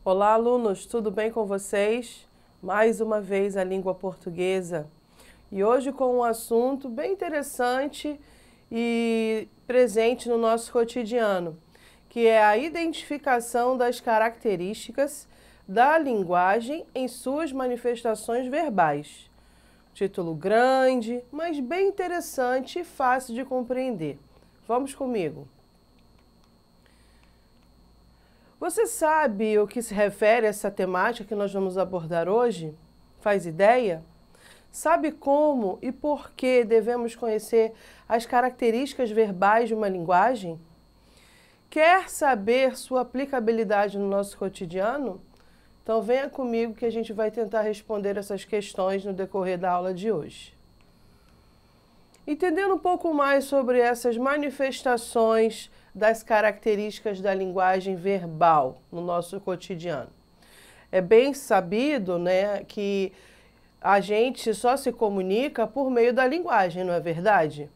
Olá, alunos, tudo bem com vocês? Mais uma vez a língua portuguesa. E hoje com um assunto bem interessante e presente no nosso cotidiano, que é a identificação das características da linguagem em suas manifestações verbais. Título grande, mas bem interessante e fácil de compreender. Vamos comigo. Você sabe o que se refere a essa temática que nós vamos abordar hoje? Faz ideia? Sabe como e por que devemos conhecer as características verbais de uma linguagem? Quer saber sua aplicabilidade no nosso cotidiano? Então venha comigo que a gente vai tentar responder essas questões no decorrer da aula de hoje. Entendendo um pouco mais sobre essas manifestações das características da linguagem verbal no nosso cotidiano. É bem sabido, né, que a gente só se comunica por meio da linguagem, não é verdade?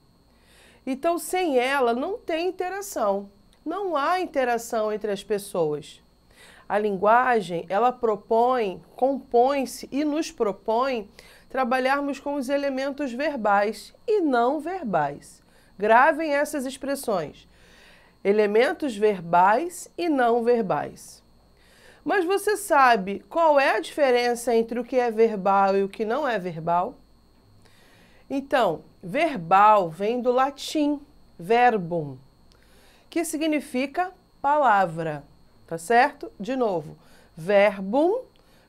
Então, sem ela, não tem interação. Não há interação entre as pessoas. A linguagem, ela compõe-se e nos propõe trabalharmos com os elementos verbais e não verbais. Gravem essas expressões. Elementos verbais e não verbais. Mas você sabe qual é a diferença entre o que é verbal e o que não é verbal? Então, verbal vem do latim verbum, que significa palavra, tá certo? De novo, verbum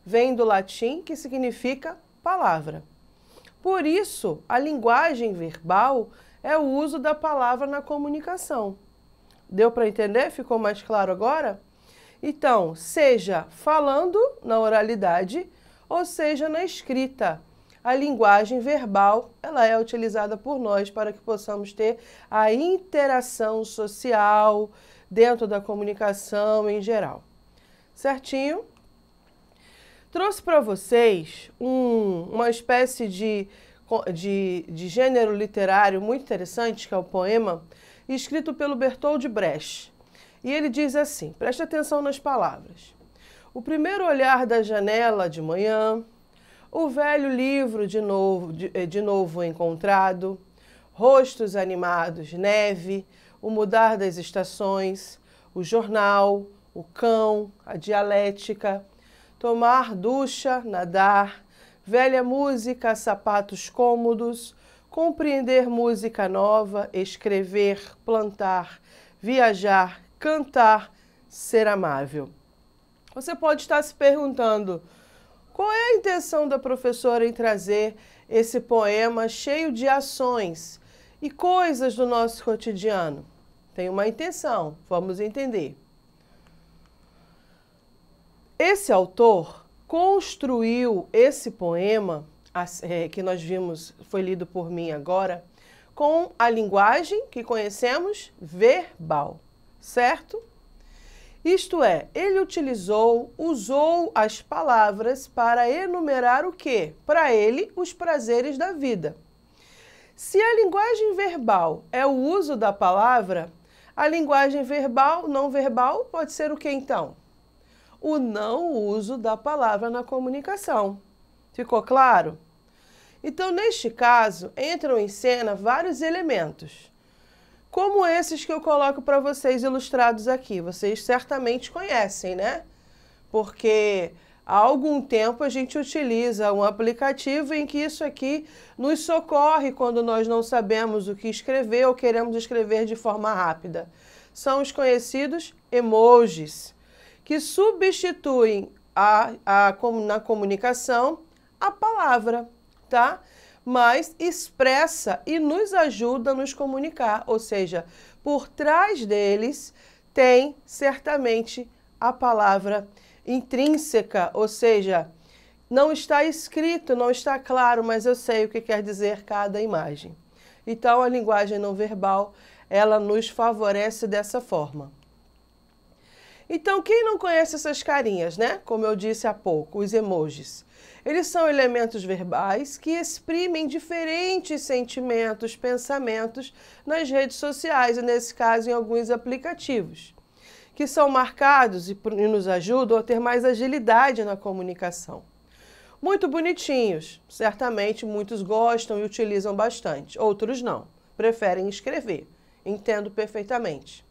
vem do latim, que significa palavra. Por isso, a linguagem verbal é o uso da palavra na comunicação. Deu para entender? Ficou mais claro agora? Então, seja falando na oralidade ou seja na escrita, a linguagem verbal ela é utilizada por nós para que possamos ter a interação social dentro da comunicação em geral. Certinho? Trouxe para vocês uma espécie de gênero literário muito interessante, que é o poema, escrito pelo Bertold Brecht. E ele diz assim, preste atenção nas palavras. O primeiro olhar da janela de manhã, o velho livro de novo encontrado, rostos animados, neve, o mudar das estações, o jornal, o cão, a dialética, tomar ducha, nadar, velha música, sapatos cômodos, compreender música nova, escrever, plantar, viajar, cantar, ser amável. Você pode estar se perguntando, qual é a intenção da professora em trazer esse poema cheio de ações e coisas do nosso cotidiano? Tem uma intenção, vamos entender. Esse autor construiu esse poema, que nós vimos, foi lido por mim agora, com a linguagem que conhecemos verbal, certo? Isto é, ele usou as palavras para enumerar o quê? Para ele, os prazeres da vida. Se a linguagem verbal é o uso da palavra, a linguagem verbal, não verbal, pode ser o que então? O não uso da palavra na comunicação. Ficou claro? Então, neste caso, entram em cena vários elementos, como esses que eu coloco para vocês ilustrados aqui. Vocês certamente conhecem, né? Porque há algum tempo a gente utiliza um aplicativo em que isso aqui nos socorre quando nós não sabemos o que escrever ou queremos escrever de forma rápida. São os conhecidos emojis, que substituem na comunicação a palavra, tá? Mas expressa e nos ajuda a nos comunicar, ou seja, por trás deles tem certamente a palavra intrínseca, ou seja, não está escrito, não está claro, mas eu sei o que quer dizer cada imagem. Então, a linguagem não verbal, ela nos favorece dessa forma. Então, quem não conhece essas carinhas, né? Como eu disse há pouco, os emojis. Eles são elementos verbais que exprimem diferentes sentimentos, pensamentos nas redes sociais, e nesse caso em alguns aplicativos, que são marcados e nos ajudam a ter mais agilidade na comunicação. Muito bonitinhos, certamente muitos gostam e utilizam bastante, outros não, preferem escrever, entendo perfeitamente.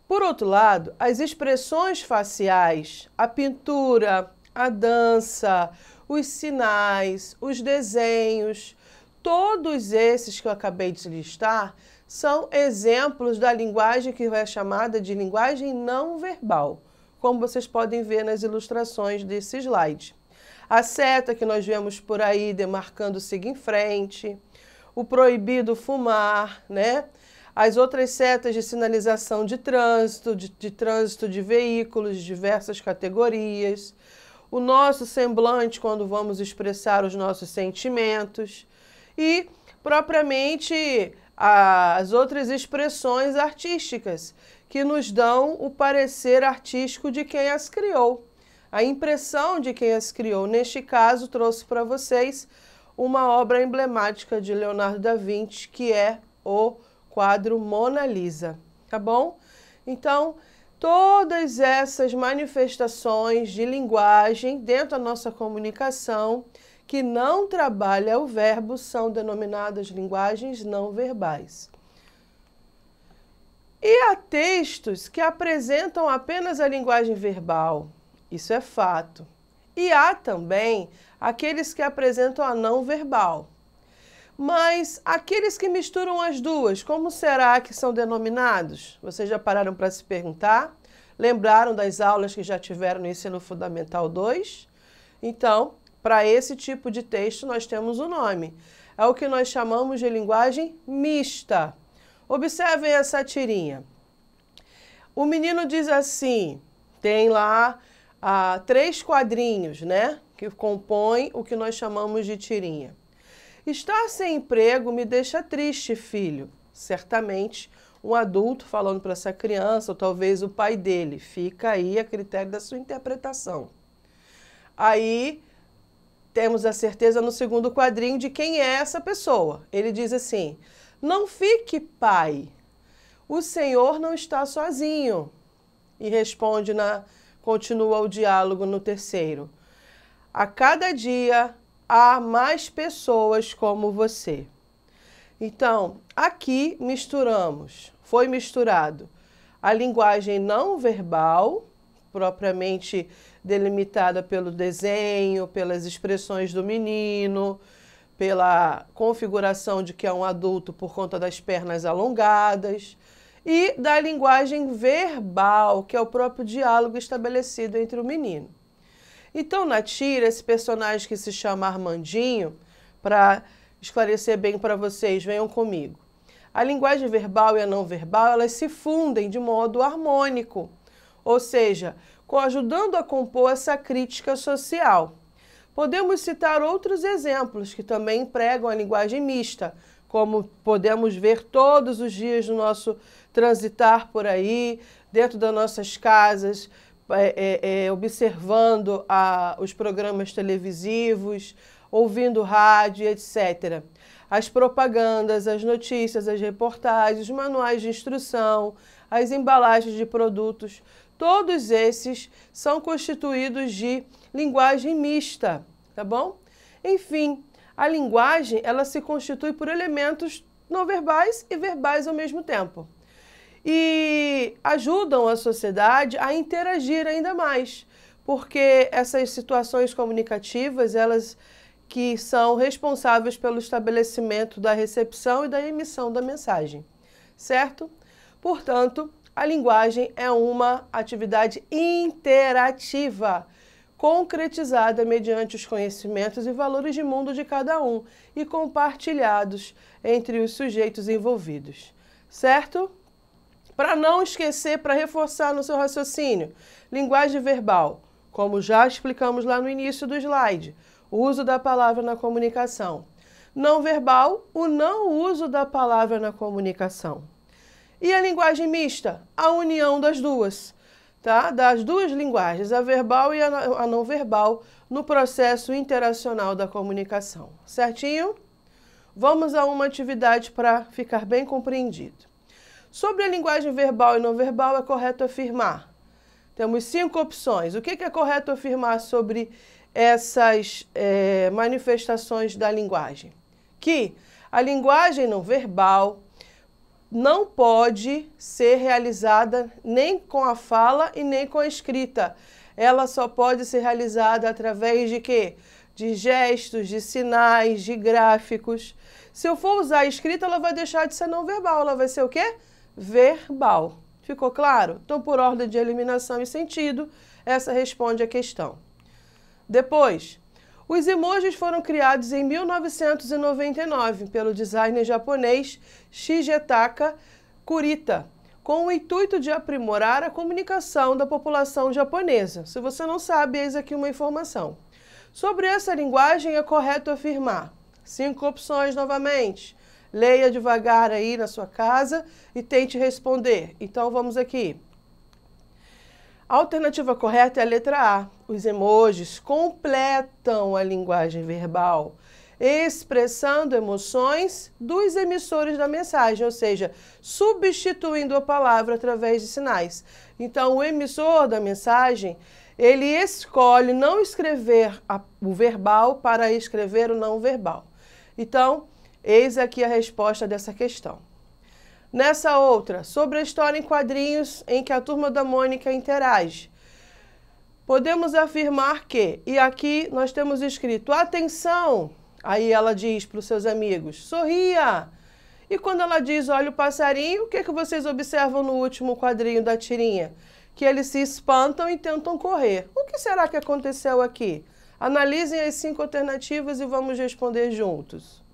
Por outro lado, as expressões faciais, a pintura, a dança, os sinais, os desenhos, todos esses que eu acabei de listar são exemplos da linguagem que é chamada de linguagem não verbal, como vocês podem ver nas ilustrações desse slide. A seta que nós vemos por aí demarcando siga em frente, o proibido fumar, né? As outras setas de sinalização de trânsito, de veículos de diversas categorias, o nosso semblante quando vamos expressar os nossos sentimentos e, propriamente, as outras expressões artísticas que nos dão o parecer artístico de quem as criou, a impressão de quem as criou. Neste caso, trouxe para vocês uma obra emblemática de Leonardo da Vinci, que é o quadro Mona Lisa, tá bom? Então, todas essas manifestações de linguagem dentro da nossa comunicação que não trabalha o verbo são denominadas linguagens não verbais. E há textos que apresentam apenas a linguagem verbal, isso é fato. E há também aqueles que apresentam a não verbal. Mas aqueles que misturam as duas, como será que são denominados? Vocês já pararam para se perguntar? Lembraram das aulas que já tiveram no Ensino Fundamental 2? Então, para esse tipo de texto nós temos um nome. É o que nós chamamos de linguagem mista. Observem essa tirinha. O menino diz assim, tem lá 3 quadrinhos, né? Que compõem o que nós chamamos de tirinha. Estar sem emprego me deixa triste, filho. Certamente, um adulto falando para essa criança, ou talvez o pai dele. Fica aí a critério da sua interpretação. Aí, temos a certeza no segundo quadrinho de quem é essa pessoa. Ele diz assim, não fique, pai, o Senhor não está sozinho. E responde, continua o diálogo no terceiro. A cada dia há mais pessoas como você. Então, aqui foi misturado a linguagem não verbal, propriamente delimitada pelo desenho, pelas expressões do menino, pela configuração de que é um adulto por conta das pernas alongadas, e da linguagem verbal, que é o próprio diálogo estabelecido entre o menino. Então, na tira, esse personagem que se chama Armandinho, para esclarecer bem para vocês, venham comigo. A linguagem verbal e a não verbal, elas se fundem de modo harmônico, ou seja, ajudando a compor essa crítica social. Podemos citar outros exemplos que também empregam a linguagem mista, como podemos ver todos os dias no nosso transitar por aí, dentro das nossas casas, observando os programas televisivos, ouvindo rádio, etc. As propagandas, as notícias, as reportagens, os manuais de instrução, as embalagens de produtos, todos esses são constituídos de linguagem mista, tá bom? Enfim, a linguagem, ela se constitui por elementos não verbais e verbais ao mesmo tempo. E ajudam a sociedade a interagir ainda mais, porque essas situações comunicativas, elas que são responsáveis pelo estabelecimento da recepção e da emissão da mensagem, certo? Portanto, a linguagem é uma atividade interativa, concretizada mediante os conhecimentos e valores de mundo de cada um e compartilhados entre os sujeitos envolvidos, certo? Para não esquecer, para reforçar no seu raciocínio, linguagem verbal, como já explicamos lá no início do slide, o uso da palavra na comunicação. Não verbal, o não uso da palavra na comunicação. E a linguagem mista, a união das duas, tá? Das duas linguagens, a verbal e a não verbal, no processo interacional da comunicação. Certinho? Vamos a uma atividade para ficar bem compreendido. Sobre a linguagem verbal e não verbal, é correto afirmar. Temos 5 opções. O que é correto afirmar sobre essas manifestações da linguagem? Que a linguagem não verbal não pode ser realizada nem com a fala e nem com a escrita. Ela só pode ser realizada através de quê? De gestos, de sinais, de gráficos. Se eu for usar a escrita, ela vai deixar de ser não verbal. Ela vai ser o quê? Verbal. Ficou claro? Então, por ordem de eliminação e sentido, essa responde a questão. Depois, os emojis foram criados em 1999 pelo designer japonês Shigetaka Kurita, com o intuito de aprimorar a comunicação da população japonesa. Se você não sabe, eis aqui uma informação. Sobre essa linguagem, é correto afirmar. 5 opções novamente. Leia devagar aí na sua casa e tente responder. Então, vamos aqui. A alternativa correta é a letra A. Os emojis completam a linguagem verbal, expressando emoções dos emissores da mensagem, ou seja, substituindo a palavra através de sinais. Então, o emissor da mensagem, ele escolhe não escrever o verbal para escrever o não verbal. Então, eis aqui a resposta dessa questão. Nessa outra, sobre a história em quadrinhos em que a Turma da Mônica interage, podemos afirmar que, e aqui nós temos escrito, atenção, aí ela diz para os seus amigos, sorria. E quando ela diz, olha o passarinho, o que vocês observam no último quadrinho da tirinha? Que eles se espantam e tentam correr. O que será que aconteceu aqui? Analisem as 5 alternativas e vamos responder juntos.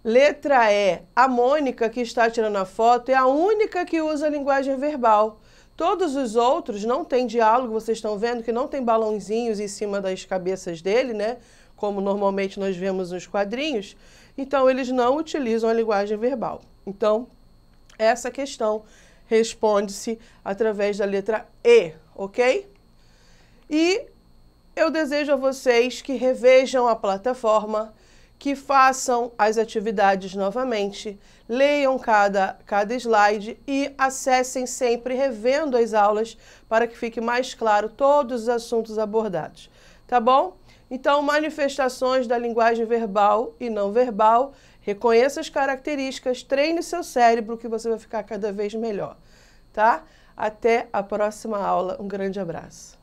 Letra E. A Mônica, que está tirando a foto, é a única que usa a linguagem verbal. Todos os outros não têm diálogo, vocês estão vendo que não tem balãozinhos em cima das cabeças dele, né? Como normalmente nós vemos nos quadrinhos. Então, eles não utilizam a linguagem verbal. Então, essa questão responde-se através da letra E, ok? E eu desejo a vocês que revejam a plataforma, que façam as atividades novamente, leiam cada slide e acessem sempre revendo as aulas para que fique mais claro todos os assuntos abordados. Tá bom? Então, manifestações da linguagem verbal e não verbal, reconheça as características, treine seu cérebro que você vai ficar cada vez melhor. Tá? Até a próxima aula. Um grande abraço.